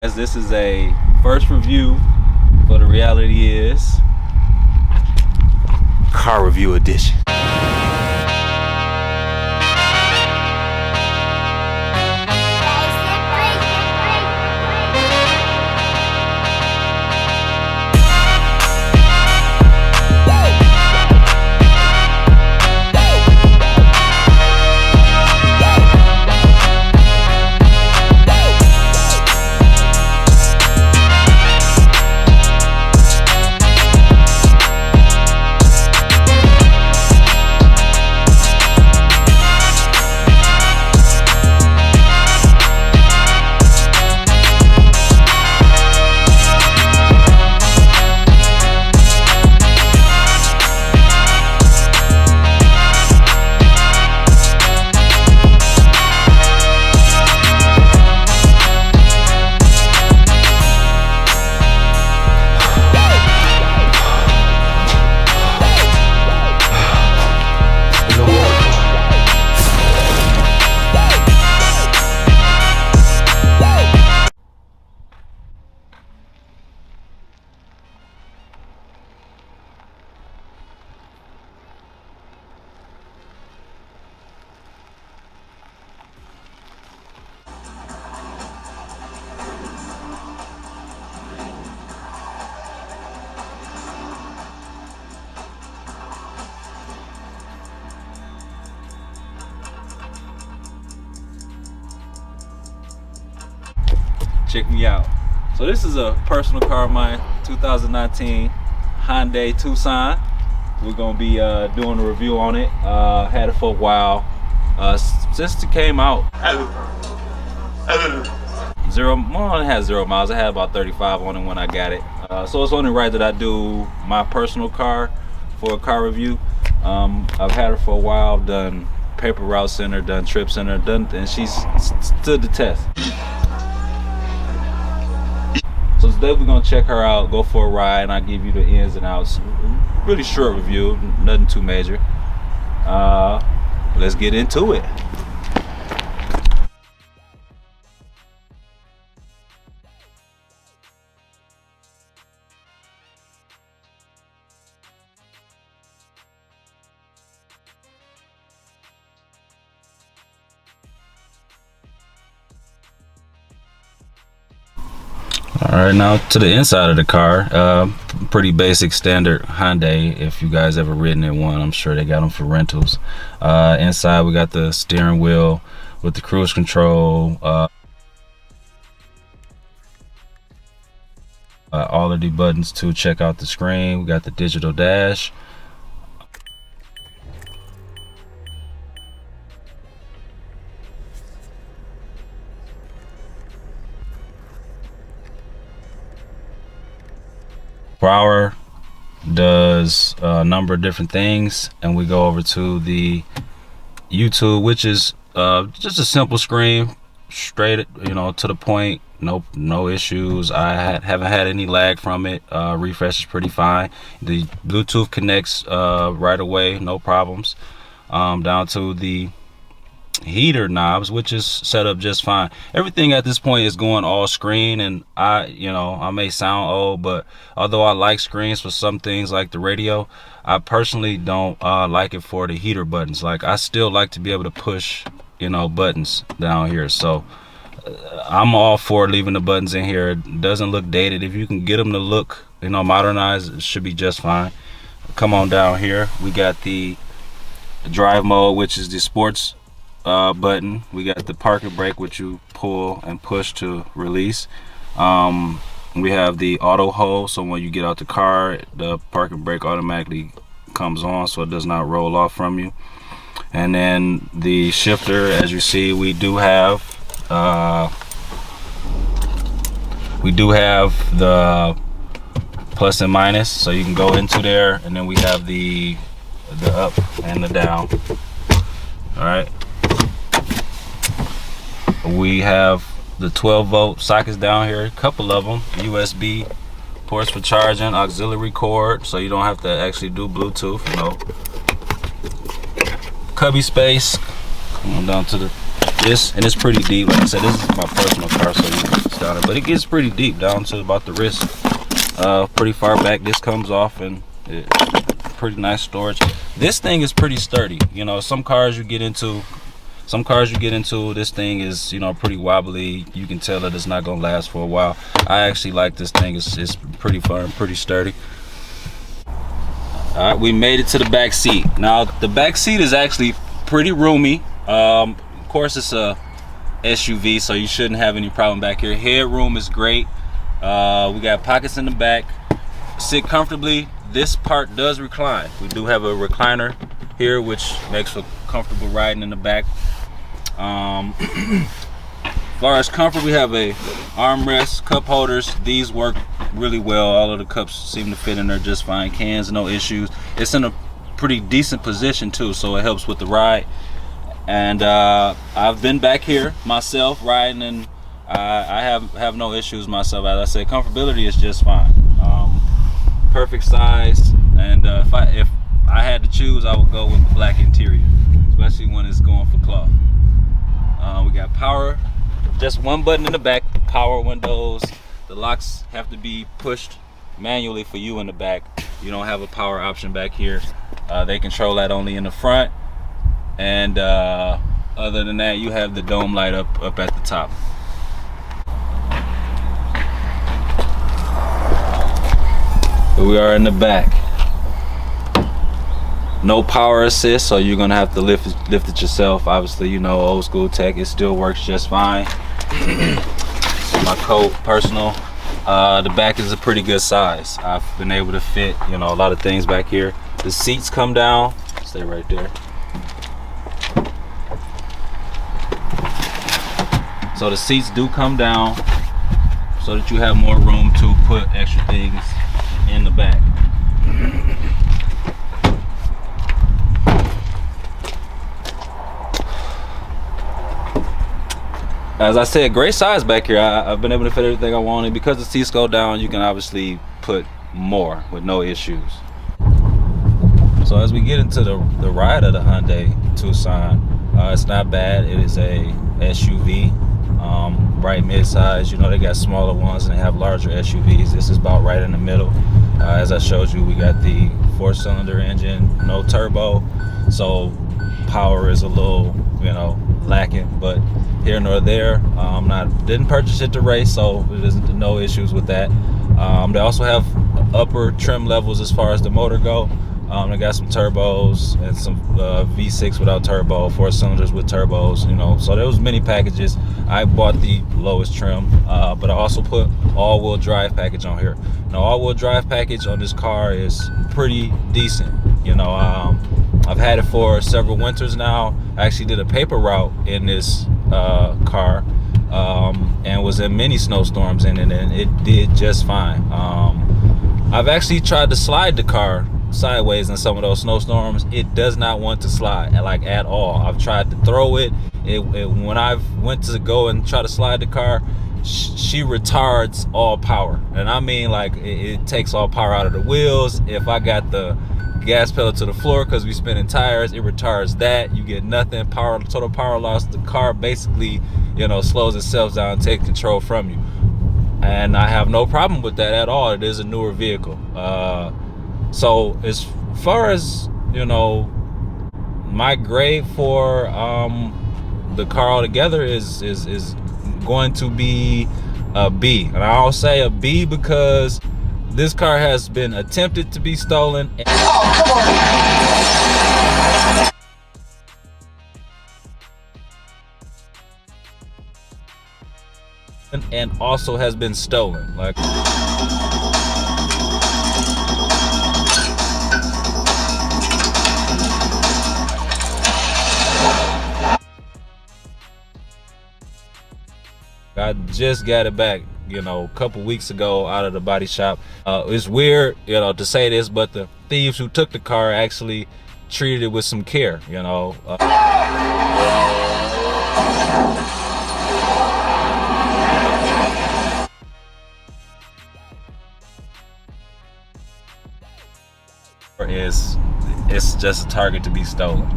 As this is a first review for the Reality Is Car Review Edition. Check me out. So this is a personal car of mine, 2019 Hyundai Tucson. We're gonna be doing a review on it. Had it for a while. Since it came out. Only had 0 miles. I had about 35 on it when I got it. So it's only right that I do my personal car for a car review. I've had her for a while. I've done Paper Route Center, done Trip Center, and she's stood the test. So today we're gonna check her out, go for a ride, and I'll give you the ins and outs. Really short review, nothing too major. Let's get into it. Alright, now to the inside of the car. Pretty basic standard Hyundai. If you guys ever ridden in one, I'm sure they got them for rentals. Inside we got the steering wheel with the cruise control, all of the buttons to check out the screen. We got the digital dash. Power does a number of different things, and we go over to the YouTube, which is just a simple screen, straight, to the point. No issues. I haven't had any lag from it. Refresh is pretty fine. The Bluetooth connects right away, no problems. Down to the heater knobs, which is set up just fine. Everything at this point is going all screen, and I may sound old, but although I like screens for some things like the radio, I personally don't like it for the heater buttons. Like, I still like to be able to push buttons down here. So I'm all for leaving the buttons in here. It doesn't look dated. If you can get them to look modernized, it should be just fine. Come on down here, we got the drive mode, which is the sports button. We got the parking brake, which you pull and push to release. We have the auto hold, so when you get out the car, the parking brake automatically comes on, so it does not roll off from you. And then the shifter, as you see, we do have the plus and minus, so you can go into there, and then we have the up and the down. All right, we have the 12-volt sockets down here, a couple of them, USB ports for charging, auxiliary cord, so you don't have to actually do Bluetooth. Cubby space. Come on down to the this, and it's pretty deep. Like I said, this is my personal car, so it's down it, but it gets pretty deep, down to about the wrist. Pretty far back. This comes off, and pretty nice storage. This thing is pretty sturdy. You know, some cars you get into, this thing is, you know, pretty wobbly. You can tell that it's not gonna last for a while. I actually like this thing. It's pretty firm, pretty sturdy. All right, we made it to the back seat. Now the back seat is actually pretty roomy. Of course, it's a SUV, so you shouldn't have any problem back here. Headroom is great. We got pockets in the back. Sit comfortably. This part does recline. We do have a recliner here, which makes for comfortable riding in the back. As far as comfort, we have a armrest, cup holders. These work really well. All of the cups seem to fit in there just fine. Cans, no issues. It's in a pretty decent position too, so it helps with the ride. And I've been back here myself riding, and I have no issues myself. As I said, comfortability is just fine. Perfect size, and if I had to choose, I would go with the black interior, especially when it's going for cloth. We got power, just one button in the back, power windows. The locks have to be pushed manually for you in the back. You don't have a power option back here. They control that only in the front, and other than that, you have the dome light up at the top. Here we are in the back. No power assist, so you're gonna have to lift it yourself. Obviously, you know, old school tech, it still works just fine. My coat, personal. The back is a pretty good size. I've been able to fit, you know, a lot of things back here. The seats come down. Stay right there. So the seats do come down so that you have more room to put extra things in the back. As I said, great size back here. I've been able to fit everything I wanted. Because the seats go down, you can obviously put more with no issues. So as we get into the ride of the Hyundai Tucson, it's not bad. It is a SUV, right mid-size. You know, they got smaller ones and they have larger SUVs. This is about right in the middle. As I showed you, we got the 4-cylinder engine, no turbo, so power is a little, you know, lacking, but here nor there. Didn't purchase it to race, so there's no issues with that. They also have upper trim levels as far as the motor go. They got some turbos and some V6 without turbo, 4 cylinders with turbos, you know, so there was many packages. I bought the lowest trim, but I also put all-wheel drive package on here. Now, all-wheel drive package on this car is pretty decent. You know, I've had it for several winters now. I actually did a paper route in this car, and was in many snowstorms in it, and it did just fine. I've actually tried to slide the car sideways in some of those snowstorms. It does not want to slide, like, at all. I've tried to throw it. When I went to go and try to slide the car, she retards all power, and I mean, like, it takes all power out of the wheels. If I got the gas pedal to the floor because we spinning tires, it retards that. You get nothing. Total power loss. The car basically, you know, slows itself down and takes control from you, and I have no problem with that at all. It is a newer vehicle. So as far as, you know, my grade for the car altogether is going to be a B, and I'll say a B because this car has been attempted to be stolen. And also has been stolen. Like, I just got it back, you know, a couple weeks ago out of the body shop. It's weird, you know, to say this, but the thieves who took the car actually treated it with some care, you know. It's just a target to be stolen.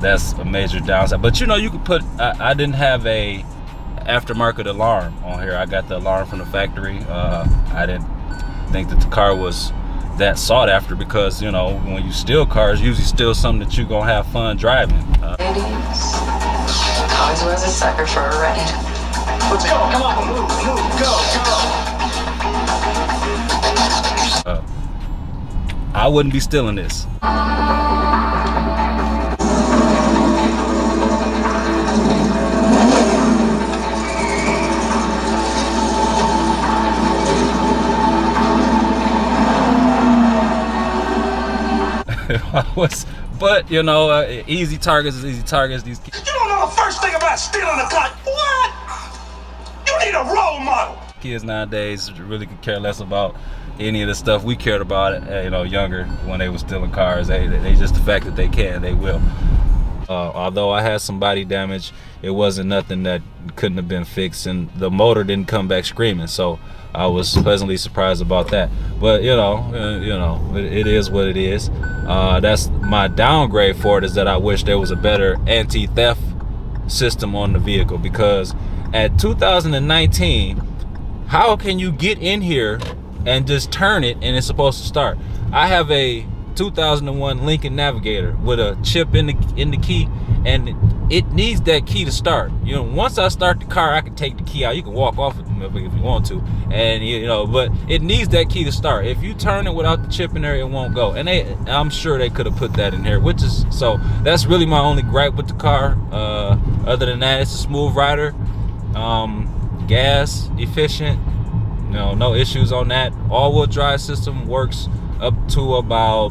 that's a major downside. But you know, you could put, I didn't have a aftermarket alarm on here. I got the alarm from the factory. I didn't think that the car was that sought after, because you know, when you steal cars, usually steal something that you're gonna have fun driving. Ladies, Cogs was a sucker for a ride. Let's go, come on, move, go. I wouldn't be stealing this. But you know, easy targets is easy targets. These You don't know the first thing about stealing a car. What? You need a role model. kids nowadays really could care less about any of the stuff we cared about, you know, younger, when they were stealing cars. They just, the fact that they can, they will. Although I had some body damage, it wasn't nothing that couldn't have been fixed, and the motor didn't come back screaming, so I was pleasantly surprised about that. But you know, it is what it is. That's my downgrade for it, is that I wish there was a better anti-theft system on the vehicle, because at 2019, how can you get in here and just turn it and it's supposed to start? I have a 2001 Lincoln Navigator with a chip in the key, and it needs that key to start. You know, once I start the car, I can take the key out. You can walk off with it if you want to, and you know, but it needs that key to start. If you turn it without the chip in there, it won't go. And I'm sure they could have put that in here, which is, so that's really my only gripe with the car. Other than that, it's a smooth rider, gas efficient. No issues on that. All-wheel drive system works up to about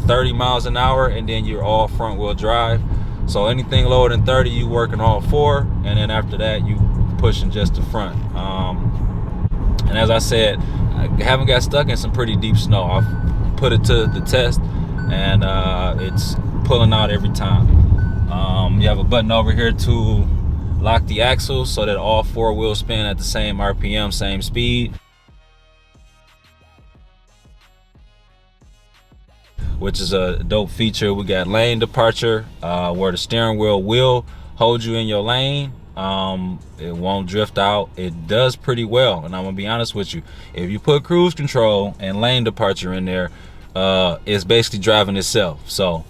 30 miles an hour, and then you're all front-wheel drive. So anything lower than 30, you working all four, and then after that, you pushing just the front. And as I said, I haven't got stuck in some pretty deep snow. I've put it to the test, and it's pulling out every time. You have a button over here to lock the axles so that all four wheels spin at the same RPM, same speed, which is a dope feature. We got lane departure, where the steering wheel will hold you in your lane. It won't drift out. It does pretty well, and I'm gonna be honest with you, if you put cruise control and lane departure in there, it's basically driving itself. So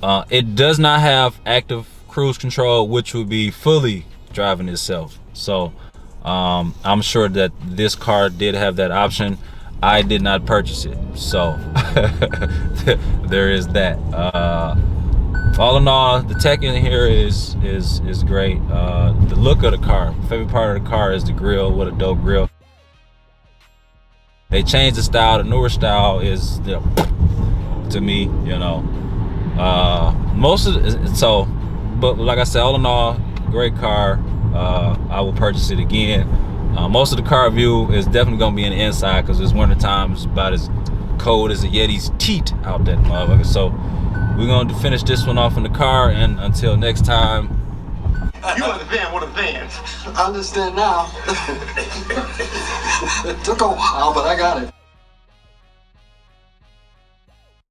it does not have active cruise control, which would be fully driving itself. So I'm sure that this car did have that option. I did not purchase it, so there is that. All in all, the tech in here is great. The look of the car, favorite part of the car is the grille. What a dope grille. They changed the style. The newer style is, to me, you know, most of the, so, but like I said, all in all, great car. I will purchase it again. Most of the car view is definitely gonna be in the inside, because it's winter time. It's about as cold as a Yeti's teat out that motherfucker. So we're gonna finish this one off in the car, and until next time. You understand what a van? I understand now. It took a while, but I got it.